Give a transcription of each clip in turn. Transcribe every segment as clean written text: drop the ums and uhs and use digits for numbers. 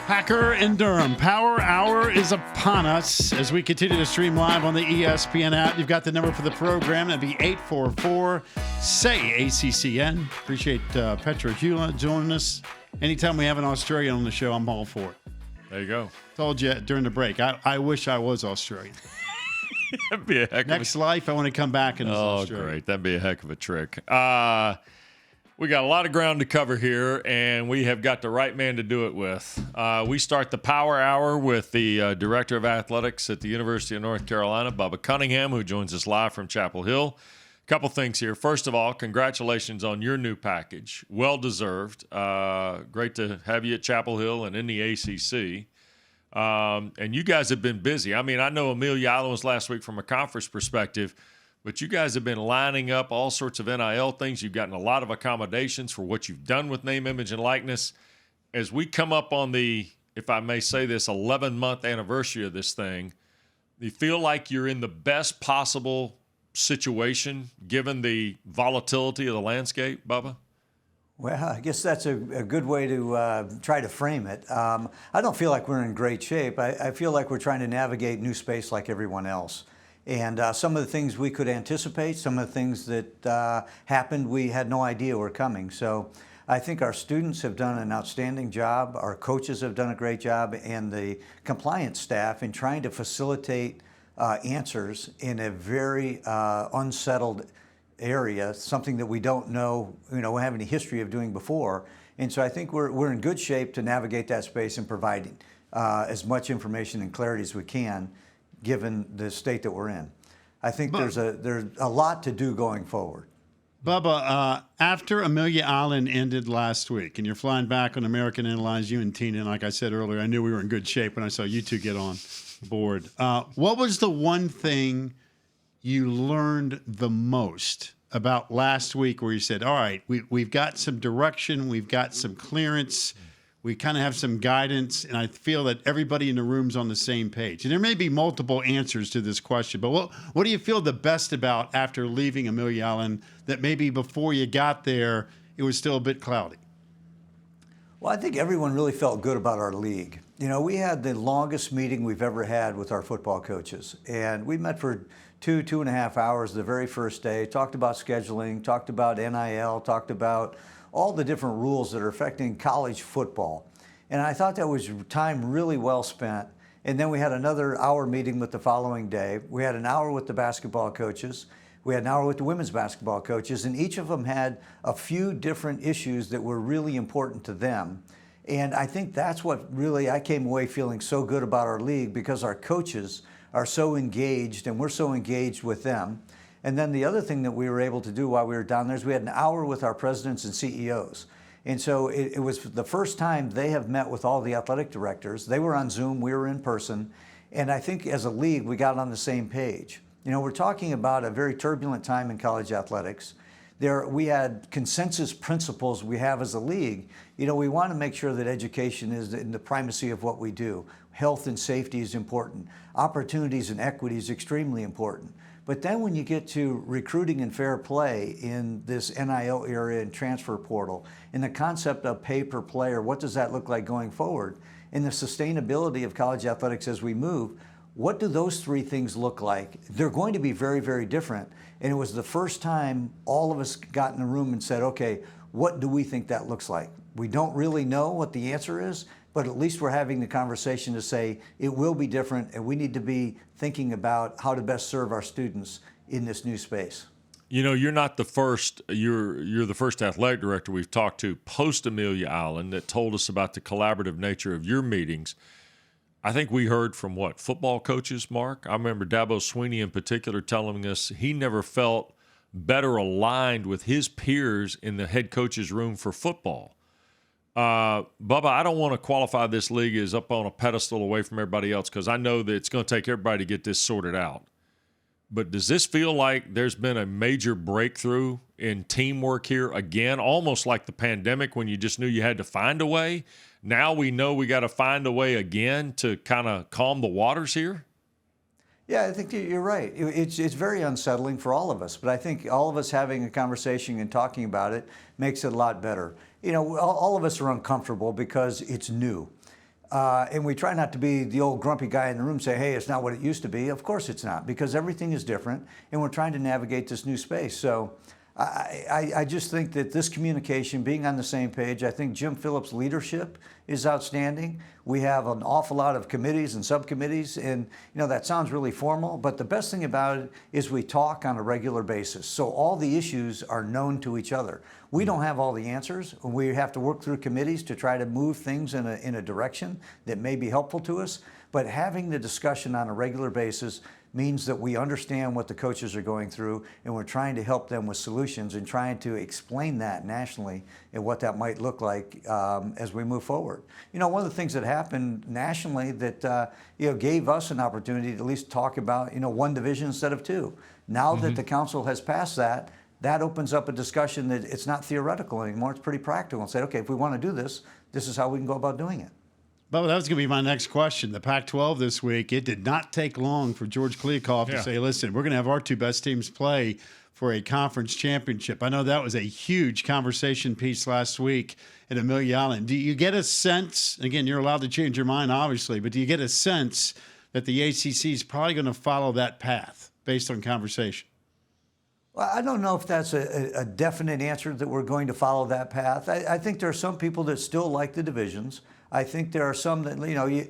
Packer in Durham. Power Hour is upon us as we continue to stream live on the ESPN app. You've got the number for the program. That'd be 844-SAY-ACCN. Appreciate Petra Hula joining us. Anytime we have an Australian on the show, I'm all for it. There you go. Told you during the break, I wish I was Australian. That'd be a heck of Next life, I want to come back and Australia. Great. That'd be a heck of a trick. We got a lot of ground to cover here, and we have got the right man to do it with. We start the Power Hour with the Director of Athletics at the University of North Carolina, Bubba Cunningham, who joins us live from Chapel Hill. A couple things here. First of all, congratulations on your new package. Well-deserved. Great to have you at Chapel Hill and in the ACC. And you guys have been busy. I mean, I know Amelia Island was last week from a conference perspective, but you guys have been lining up all sorts of NIL things. You've gotten a lot of accommodations for what you've done with name, image, and likeness. As we come up on the, if I may say this, 11-month anniversary of this thing, do you feel like you're in the best possible situation given the volatility of the landscape, Bubba? Well, I guess that's a good way to try to frame it. I don't feel like we're in great shape. I feel like we're trying to navigate new space like everyone else. And some of the things we could anticipate, some of the things that happened, we had no idea were coming. So I think our students have done an outstanding job. Our coaches have done a great job, and the compliance staff in trying to facilitate answers in a very unsettled area, something that we don't know, we have any history of doing before. And so I think we're in good shape to navigate that space and providing as much information and clarity as we can, given the state that we're in. I think there's a lot to do going forward. Bubba, after Amelia Island ended last week, and you're flying back on American Airlines, you and Tina, and like I said earlier, I knew we were in good shape when I saw you two get on board. What was the one thing you learned the most about last week where you said, all right, we've got some direction, we've got some clearance, we kind of have some guidance, and I feel that everybody in the room's on the same page? And there may be multiple answers to this question, but what do you feel the best about after leaving Amelia Island that maybe before you got there, it was still a bit cloudy? Well, I think everyone really felt good about our league. We had the longest meeting we've ever had with our football coaches, and we met for 2.5 hours the very first day, talked about scheduling, talked about NIL, talked about all the different rules that are affecting college football. And I thought that was time really well spent. And then we had another hour meeting with the following day. We had an hour with the basketball coaches. We had an hour with the women's basketball coaches, and each of them had a few different issues that were really important to them. And I think that's what really I came away feeling so good about our league, because our coaches are so engaged and we're so engaged with them. And then the other thing that we were able to do while we were down there is we had an hour with our presidents and CEOs. And so it was the first time they have met with all the athletic directors. They were on Zoom, we were in person. And I think as a league, we got on the same page. We're talking about a very turbulent time in college athletics. We had consensus principles we have as a league. We want to make sure that education is in the primacy of what we do. Health and safety is important. Opportunities and equity is extremely important. But then when you get to recruiting and fair play in this NIL area and transfer portal, and the concept of pay per player, what does that look like going forward? And the sustainability of college athletics as we move, what do those three things look like? They're going to be very, very different. And it was the first time all of us got in the room and said, okay, what do we think that looks like? We don't really know what the answer is, but at least we're having the conversation to say it will be different, and we need to be thinking about how to best serve our students in this new space. You're not the first. You're the first athletic director we've talked to post Amelia Island that told us about the collaborative nature of your meetings. I think we heard from football coaches, Mark? I remember Dabo Sweeney in particular telling us he never felt better aligned with his peers in the head coach's room for football. Bubba, I don't want to qualify this league as up on a pedestal away from everybody else, because I know that it's going to take everybody to get this sorted out. But does this feel like there's been a major breakthrough in teamwork here again, almost like the pandemic when you just knew you had to find a way? Now we know we got to find a way again to kind of calm the waters here? Yeah, I think you're right. It's very unsettling for all of us, but I think all of us having a conversation and talking about it makes it a lot better. You know, all of us are uncomfortable because it's new. And we try not to be the old grumpy guy in the room saying, hey, it's not what it used to be. Of course it's not, because everything is different, and we're trying to navigate this new space. So I just think that this communication, being on the same page, I think Jim Phillips' leadership is outstanding. We have an awful lot of committees and subcommittees, and that sounds really formal, but the best thing about it is we talk on a regular basis. So all the issues are known to each other. We don't have all the answers. We have to work through committees to try to move things in a direction that may be helpful to us, but having the discussion on a regular basis means that we understand what the coaches are going through, and we're trying to help them with solutions and trying to explain that nationally and what that might look like as we move forward. One of the things that happened nationally that gave us an opportunity to at least talk about one division instead of two. Now that the council has passed that, that opens up a discussion that it's not theoretical anymore. It's pretty practical, and say, okay, if we want to do this, this is how we can go about doing it. But that was going to be my next question. The Pac-12 this week, it did not take long for George Kliavkoff to say, listen, we're going to have our two best teams play for a conference championship. I know that was a huge conversation piece last week at Amelia Island. Do you get a sense, again, you're allowed to change your mind, obviously, but do you get a sense that the ACC is probably going to follow that path based on conversation? Well, I don't know if that's a definite answer that we're going to follow that path. I think there are some people that still like the divisions. I think there are some that,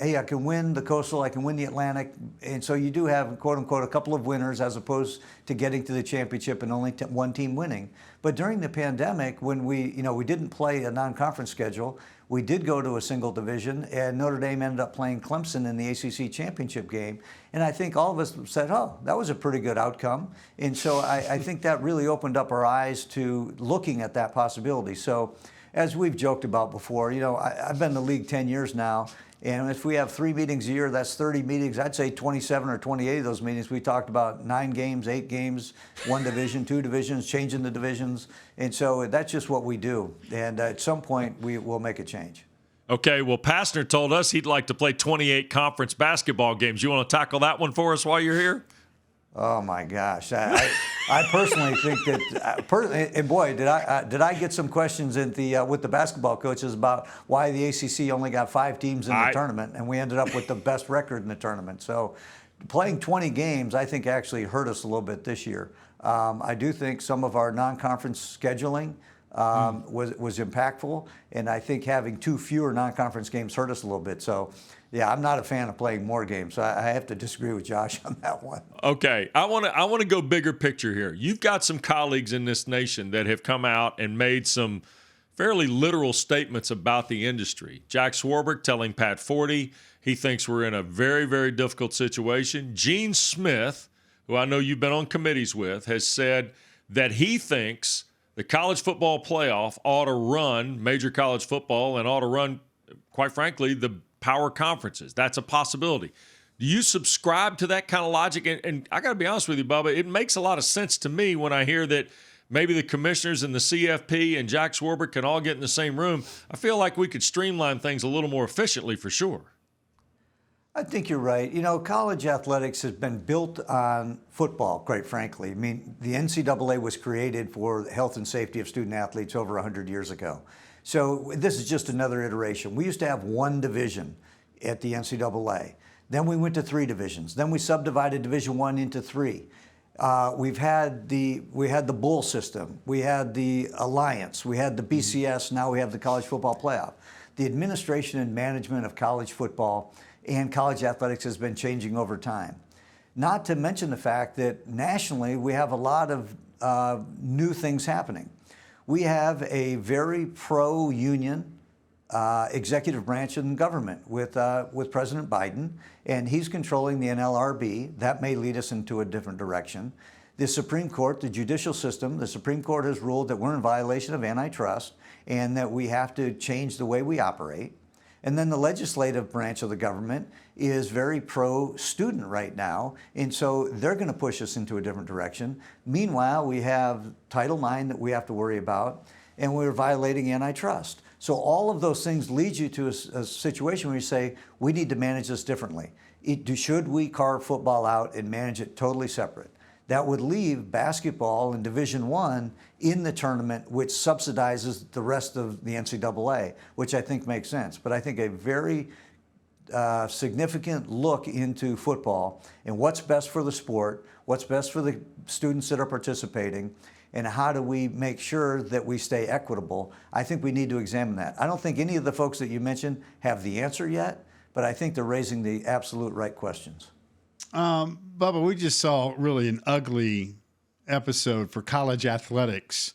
hey, I can win the Coastal, I can win the Atlantic. And so you do have, quote unquote, a couple of winners as opposed to getting to the championship and only one team winning. But during the pandemic, when we didn't play a non-conference schedule, we did go to a single division, and Notre Dame ended up playing Clemson in the ACC championship game. And I think all of us said, oh, that was a pretty good outcome. And so I think that really opened up our eyes to looking at that possibility. So as we've joked about before, I've been in the league 10 years now, and if we have 3 meetings a year, that's 30 meetings. I'd say 27 or 28 of those meetings, we talked about 9 games, 8 games, 1 division, 2 divisions, changing the divisions. And so that's just what we do. And at some point, we will make a change. Okay, well, Pastner told us he'd like to play 28 conference basketball games. You want to tackle that one for us while you're here? Oh my gosh! I personally think that, and boy, did I get some questions with the basketball coaches about why the ACC only got 5 teams in the tournament, and we ended up with the best record in the tournament. So, playing 20 games, I think actually hurt us a little bit this year. I do think some of our non-conference scheduling was impactful, and I think having 2 fewer non-conference games hurt us a little bit. So. Yeah, I'm not a fan of playing more games, so I have to disagree with Josh on that one. Okay, I want to go bigger picture here. You've got some colleagues in this nation that have come out and made some fairly literal statements about the industry. Jack Swarbrick telling Pat Forty he thinks we're in a very, very difficult situation. Gene Smith, who I know you've been on committees with, has said that he thinks the college football playoff ought to run major college football and ought to run, quite frankly, the power conferences. That's a possibility. Do you subscribe to that kind of logic? And I got to be honest with you, Bubba, it makes a lot of sense to me when I hear that maybe the commissioners and the CFP and Jack Swarbrick can all get in the same room. I feel like we could streamline things a little more efficiently for sure. I think you're right. College athletics has been built on football, quite frankly. I mean, the NCAA was created for the health and safety of student athletes over 100 years ago. So this is just another iteration. We used to have 1 division at the NCAA. Then we went to 3 divisions. Then we subdivided Division I into 3. We had the bowl system. We had the alliance. We had the BCS. Now we have the college football playoff. The administration and management of college football and college athletics has been changing over time. Not to mention the fact that nationally we have a lot of new things happening. We have a very pro-union executive branch in government with President Biden, and he's controlling the NLRB. That may lead us into a different direction. The Supreme Court, the judicial system, the Supreme Court has ruled that we're in violation of antitrust and that we have to change the way we operate. And then the legislative branch of the government is very pro-student right now, and so they're going to push us into a different direction. Meanwhile, we have Title IX that we have to worry about, and we're violating antitrust. So all of those things lead you to a situation where you say, we need to manage this differently. Should we carve football out and manage it totally separate? That would leave basketball in Division I in the tournament, which subsidizes the rest of the NCAA, which I think makes sense. But I think a very significant look into football and what's best for the sport, what's best for the students that are participating, and how do we make sure that we stay equitable, I think we need to examine that. I don't think any of the folks that you mentioned have the answer yet, but I think they're raising the absolute right questions. Bubba, we just saw really an ugly episode for college athletics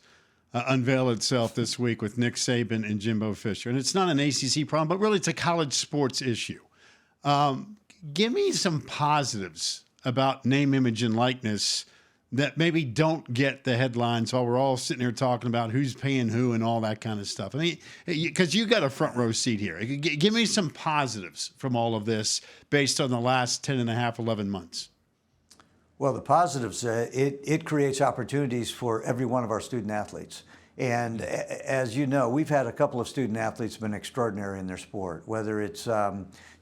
unveil itself this week with Nick Saban and Jimbo Fisher. And it's not an ACC problem, but really it's a college sports issue. Give me some positives about name, image, and likeness that maybe don't get the headlines while we're all sitting here talking about who's paying who and all that kind of stuff. I mean, because you got a front row seat here. Give me some positives from all of this based on the last 10 and a half, 11 months. Well, the positives, it creates opportunities for every one of our student athletes. And as you know, we've had a couple of student athletes been extraordinary in their sport, whether it's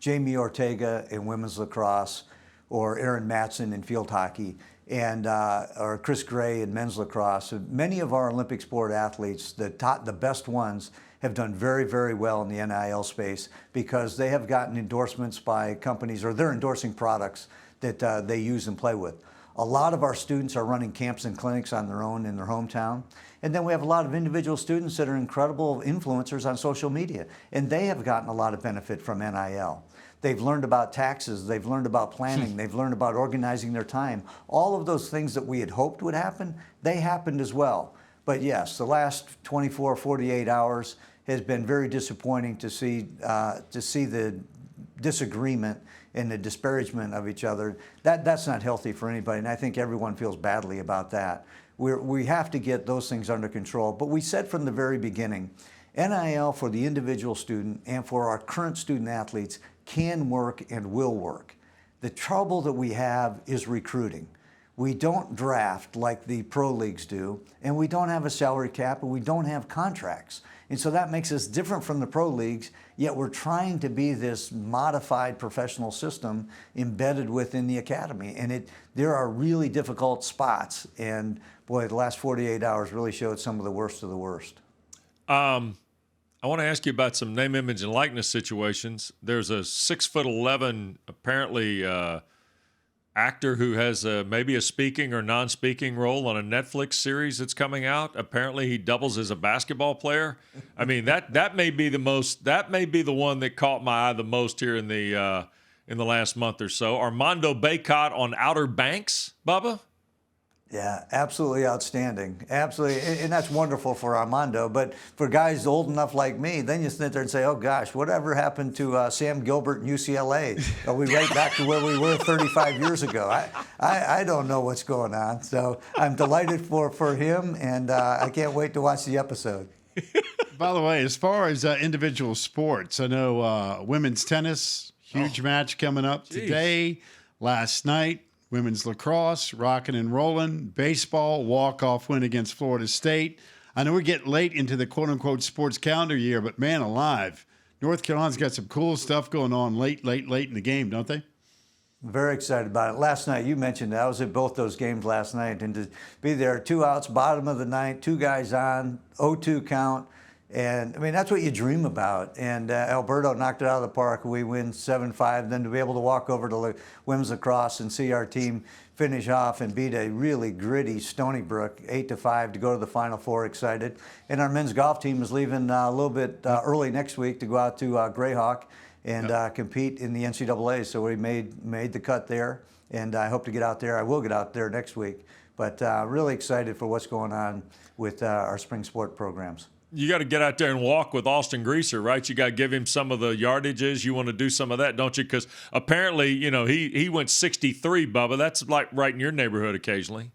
Jamie Ortega in women's lacrosse or Aaron Matson in field hockey, and or Chris Gray in men's lacrosse. Many of our Olympic sport athletes, the best ones, have done very, very well in the NIL space because they have gotten endorsements by companies, or they're endorsing products that they use and play with. A lot of our students are running camps and clinics on their own in their hometown. And then we have a lot of individual students that are incredible influencers on social media, and they have gotten a lot of benefit from NIL. They've learned about taxes, they've learned about planning, they've learned about organizing their time. All of those things that we had hoped would happen, they happened as well. But yes, the last 24, 48 hours has been very disappointing to see the disagreement and the disparagement of each other. That's not healthy for anybody, and I think everyone feels badly about that. We have to get those things under control. But we said from the very beginning, NIL for the individual student and for our current student athletes can work and will work. The trouble that we have is recruiting. We don't draft like the pro leagues do, and we don't have a salary cap, and we don't have contracts. And so that makes us different from the pro leagues, yet we're trying to be this modified professional system embedded within the academy. And there are really difficult spots, and boy, the last 48 hours really showed some of the worst of the worst. I want to ask you about some name, image, and likeness situations. There's a 6'11", apparently actor who has maybe a speaking or non-speaking role on a Netflix series that's coming out. Apparently, he doubles as a basketball player. I mean, that may be the one that caught my eye the most here in the last month or so. Armando Bacot on Outer Banks, Bubba. Yeah, absolutely outstanding. Absolutely. And that's wonderful for Armando. But for guys old enough like me, then you sit there and say, oh, gosh, whatever happened to Sam Gilbert and UCLA? Are we right back to where we were 35 years ago? I don't know what's going on. So I'm delighted for him, and I can't wait to watch the episode. By the way, as far as individual sports, I know women's tennis, huge match coming up today, last night. Women's lacrosse, rocking and rolling. Baseball, walk-off win against Florida State. I know we're getting late into the quote-unquote sports calendar year, but man alive, North Carolina's got some cool stuff going on late in the game, don't they? Very excited about it. Last night, you mentioned I was at both those games last night, and to be there, 2 outs, bottom of the ninth, 2 guys on, 0-2 count. And, I mean, that's what you dream about. And Alberto knocked it out of the park. We win 7-5. Then to be able to walk over to women's lacrosse and see our team finish off and beat a really gritty Stony Brook 8-5 to go to the Final Four, excited. And our men's golf team is leaving a little bit early next week to go out to Greyhawk and compete in the NCAA. So we made the cut there, and I hope to get out there. I will get out there next week. But really excited for what's going on with our spring sport programs. You got to get out there and walk with Austin Greaser, right? You got to give him some of the yardages. You want to do some of that, don't you? Because apparently, you know, he went 63, Bubba. That's like right in your neighborhood occasionally.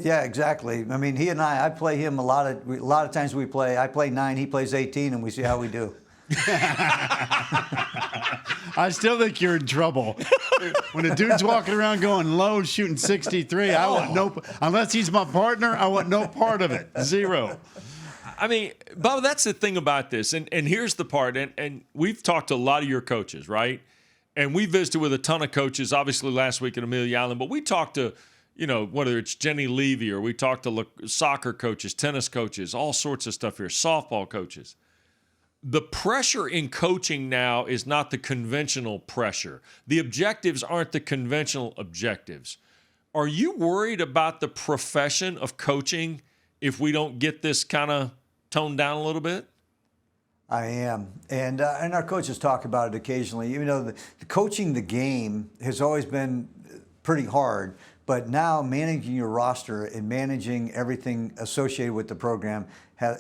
Yeah, exactly. I mean, he and I play him a lot of times we play. I play 9, he plays 18, and we see how we do. I still think you're in trouble. When a dude's walking around going low, shooting 63, I want unless he's my partner, I want no part of it. Zero. I mean, Bubba, that's the thing about this. And here's the part. And we've talked to a lot of your coaches, right? And we visited with a ton of coaches, obviously last week at Amelia Island. But we talked to, you know, whether it's Jenny Levy or we talked to soccer coaches, tennis coaches, all sorts of stuff here, softball coaches. the pressure in coaching now is not the conventional pressure. The objectives aren't the conventional objectives. Are you worried about the profession of coaching if we don't get this kind of toned down a little bit? I am, and our coaches talk about it occasionally. You know, the coaching the game has always been pretty hard, but now managing your roster and managing everything associated with the program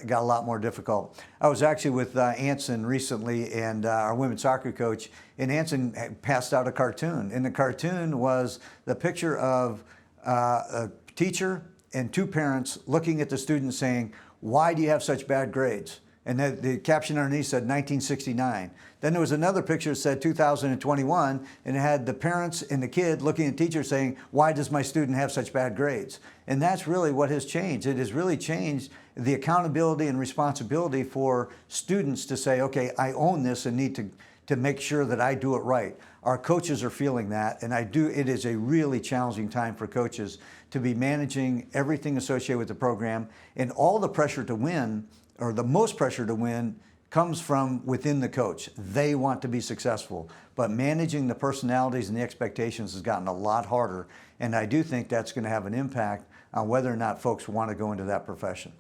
got a lot more difficult. I was actually with Anson recently, and our women's soccer coach, and Anson had passed out a cartoon, and the cartoon was the picture of a teacher and two parents looking at the student saying, "Why do you have such bad grades?" And the caption underneath said 1969. Then there was another picture that said 2021, and it had the parents and the kid looking at the teacher saying, "Why does my student have such bad grades?" And that's really what has changed. It has really changed the accountability and responsibility for students to say, okay, I own this and need to make sure that I do it right. Our coaches are feeling that, and it is a really challenging time for coaches to be managing everything associated with the program, and all the pressure to win, or the most pressure to win, comes from within the coach. They want to be successful, but managing the personalities and the expectations has gotten a lot harder, and I do think that's going to have an impact on whether or not folks want to go into that profession.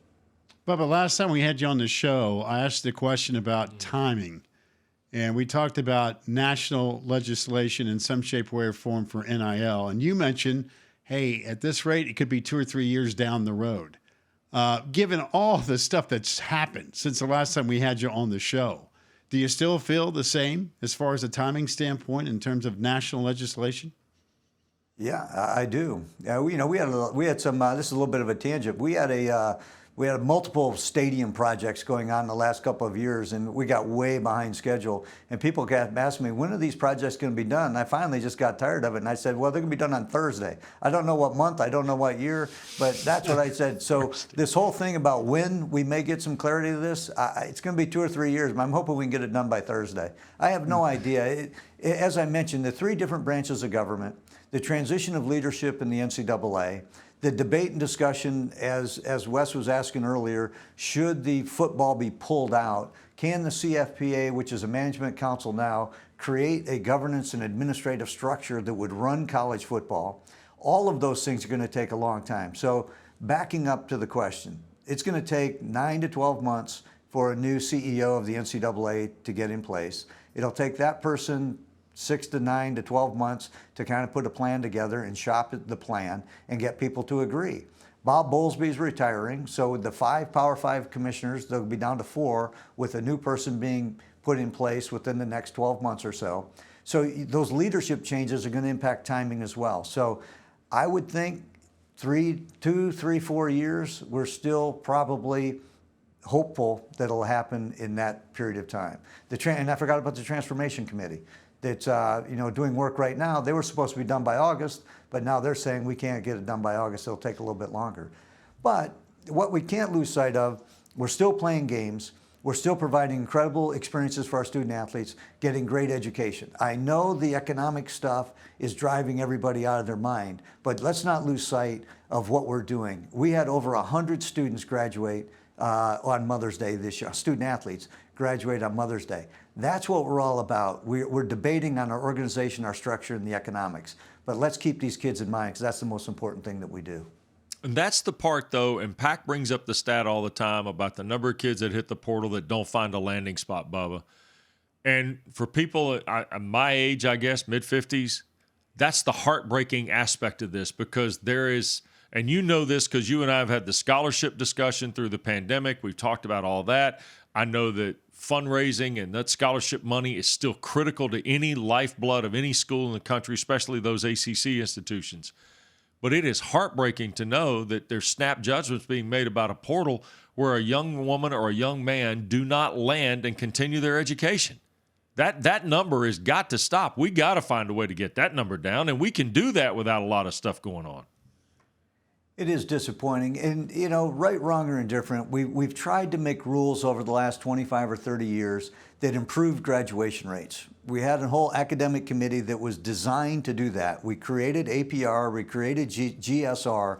Bubba, last time we had you on the show, I asked the question about timing, and we talked about national legislation in some shape, way, or form for NIL, and you mentioned, hey, at this rate, it could be 2 or 3 years down the road. Given all the stuff that's happened since the last time we had you on the show, do you still feel the same as far as a timing standpoint in terms of national legislation? Yeah, I do. We had some. This is a little bit of a tangent. We had multiple stadium projects going on the last couple of years, and we got way behind schedule. And people kept asking me, when are these projects going to be done? And I finally just got tired of it, and I said, well, they're going to be done on Thursday. I don't know what month, I don't know what year, but that's what I said. So this whole thing about when we may get some clarity to this, it's going to be 2 or 3 years, but I'm hoping we can get it done by Thursday. I have no idea. As I mentioned, the 3 different branches of government, the transition of leadership in the NCAA, the debate and discussion, as Wes was asking earlier, should the football be pulled out? Can the CFPA, which is a management council now, create a governance and administrative structure that would run college football? All of those things are going to take a long time. So backing up to the question, it's going to take 9 to 12 months for a new CEO of the NCAA to get in place. It'll take that person 6 to 9 to 12 months to kind of put a plan together and shop the plan and get people to agree. Bob Bowlesby is retiring, so with the 5 Power 5 commissioners, they'll be down to 4, with a new person being put in place within the next 12 months or so. So those leadership changes are going to impact timing as well. So I would think 2, 3, 4 years, we're still probably hopeful that it'll happen in that period of time. And I forgot about the Transformation Committee that's doing work right now. They were supposed to be done by August, but now they're saying we can't get it done by August. It'll take a little bit longer. But what we can't lose sight of, we're still playing games. We're still providing incredible experiences for our student athletes, getting great education. I know the economic stuff is driving everybody out of their mind, but let's not lose sight of what we're doing. We had over 100 students graduate on Mother's Day this year, student athletes graduate on Mother's Day. That's what we're all about. We're debating on our organization, our structure, and the economics. But let's keep these kids in mind, because that's the most important thing that we do. And that's the part, though, and Pac brings up the stat all the time about the number of kids that hit the portal that don't find a landing spot, Bubba. And for people my age, I guess, mid-50s, that's the heartbreaking aspect of this, because there is, and you know this because you and I have had the scholarship discussion through the pandemic. We've talked about all that. I know that fundraising and that scholarship money is still critical to any lifeblood of any school in the country, especially those ACC institutions. But it is heartbreaking to know that there's snap judgments being made about a portal where a young woman or a young man do not land and continue their education. That number has got to stop. We got to find a way to get that number down, and we can do that without a lot of stuff going on. It is disappointing, and right, wrong, or indifferent, we've tried to make rules over the last 25 or 30 years that improved graduation rates. We had a whole academic committee that was designed to do that. We created APR, we created GSR,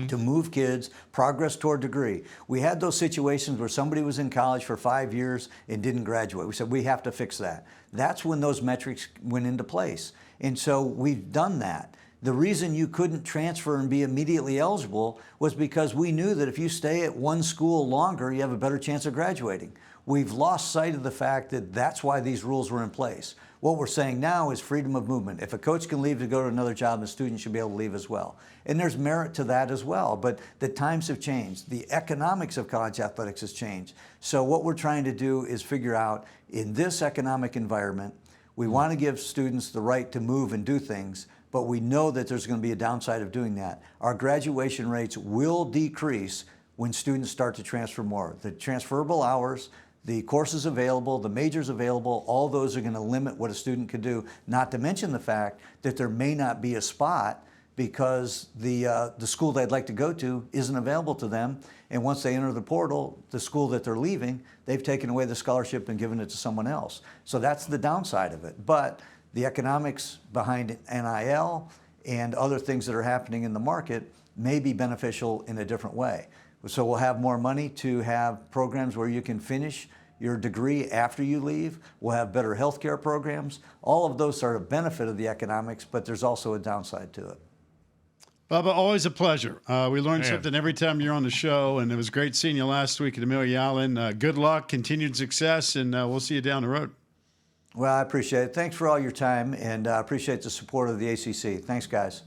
to move kids, progress toward degree. We had those situations where somebody was in college for 5 years and didn't graduate. We said, we have to fix that. That's when those metrics went into place. And so we've done that. The reason you couldn't transfer and be immediately eligible was because we knew that if you stay at one school longer, you have a better chance of graduating. We've lost sight of the fact that that's why these rules were in place. What we're saying now is freedom of movement. If a coach can leave to go to another job, the student should be able to leave as well. And there's merit to that as well, but the times have changed. The economics of college athletics has changed. So what we're trying to do is figure out, in this economic environment, we want to give students the right to move and do things, but we know that there's going to be a downside of doing that. Our graduation rates will decrease when students start to transfer more. The transferable hours, the courses available, the majors available, all those are going to limit what a student can do, not to mention the fact that there may not be a spot because the school they'd like to go to isn't available to them. And once they enter the portal, the school that they're leaving, they've taken away the scholarship and given it to someone else. So that's the downside of it. But the economics behind NIL and other things that are happening in the market may be beneficial in a different way. So we'll have more money to have programs where you can finish your degree after you leave. We'll have better healthcare programs. All of those are a benefit of the economics, but there's also a downside to it. Bubba, always a pleasure. We learn something every time you're on the show, and it was great seeing you last week at Amelia Allen. Good luck, continued success, and we'll see you down the road. Well, I appreciate it. Thanks for all your time, and I appreciate the support of the ACC. Thanks, guys.